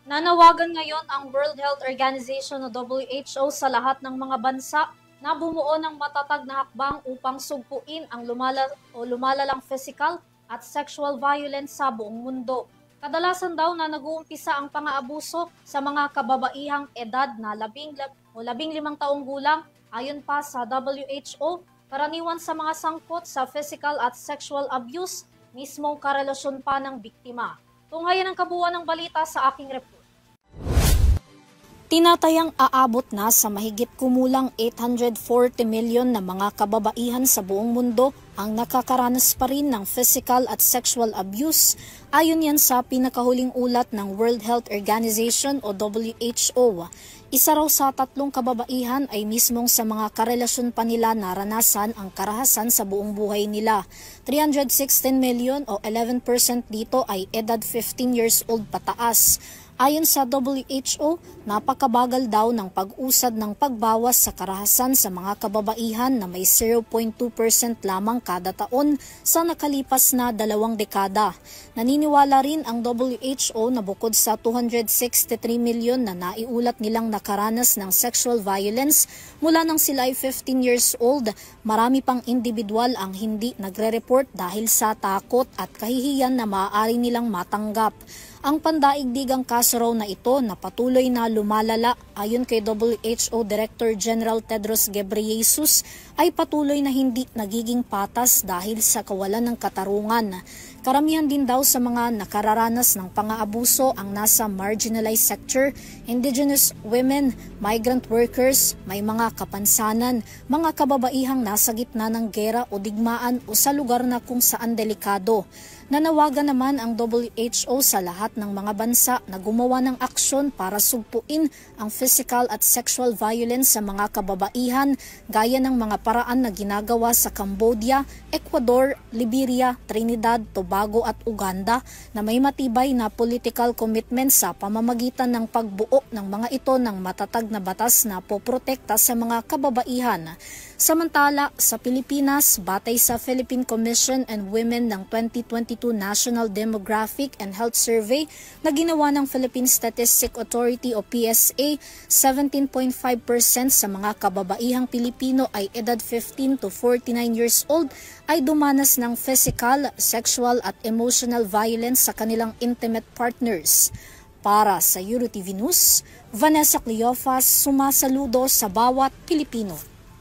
Nanawagan ngayon ang World Health Organization o WHO sa lahat ng mga bansa na bumuo ng matatag na hakbang upang sugpuin ang lumalalang physical at sexual violence sa buong mundo. Kadalasan daw na nag-uumpisa ang pang-aabuso sa mga kababaihang edad na 15 taong gulang. Ayon pa sa WHO, karaniwan sa mga sangkot sa physical at sexual abuse, mismong karelasyon pa ng biktima. Tunghayan ang kabuuan ng balita sa aking report. Tinatayang aabot na sa mahigit kumulang 840 milyon na mga kababaihan sa buong mundo ang nakakaranas pa rin ng physical at sexual abuse. Ayon yan sa pinakahuling ulat ng World Health Organization o WHO. Isa raw sa 3 kababaihan ay mismong sa mga karelasyon pa nila naranasan ang karahasan sa buong buhay nila. 316 milyon o 11% dito ay edad 15 years old pataas. Ayon sa WHO, napakabagal daw ng pag-usad ng pagbawas sa karahasan sa mga kababaihan na may 0.2% lamang kada taon sa nakalipas na 2 dekada. Naniniwala rin ang WHO na bukod sa 263 milyon na naiulat nilang nakaranas ng sexual violence mula nang sila ay 15 years old, marami pang individual ang hindi nagre-report dahil sa takot at kahihiyan na maaari nilang matanggap. Ang pandaigdigang kaso raw na ito na patuloy na lumalala ayon kay WHO Director General Tedros Ghebreyesus ay patuloy na hindi nagiging patas dahil sa kawalan ng katarungan. Karamihan din daw sa mga nakararanas ng pang-aabuso ang nasa marginalized sector, indigenous women, migrant workers, may mga kapansanan, mga kababaihang nasa gitna ng gera o digmaan o sa lugar na kung saan delikado. Nanawagan naman ang WHO sa lahat ng mga bansa na gumawa ng aksyon para sugpuin ang physical at sexual violence sa mga kababaihan gaya ng mga paraan na ginagawa sa Cambodia, Ecuador, Liberia, Trinidad, Tobago at Uganda na may matibay na political commitment sa pamamagitan ng pagbuo ng mga ito ng matatag na batas na poprotekta sa mga kababaihan. Samantala, sa Pilipinas, batay sa Philippine Commission on Women ng 2022 National Demographic and Health Survey na ginawa ng Philippine Statistic Authority o PSA, 17.5% sa mga kababaihang Pilipino ay edad 15 to 49 years old ay dumanas ng physical, sexual at emotional violence sa kanilang intimate partners. Para sa EuroTV News, Vanessa Cleofas, sumasaludo sa bawat Pilipino.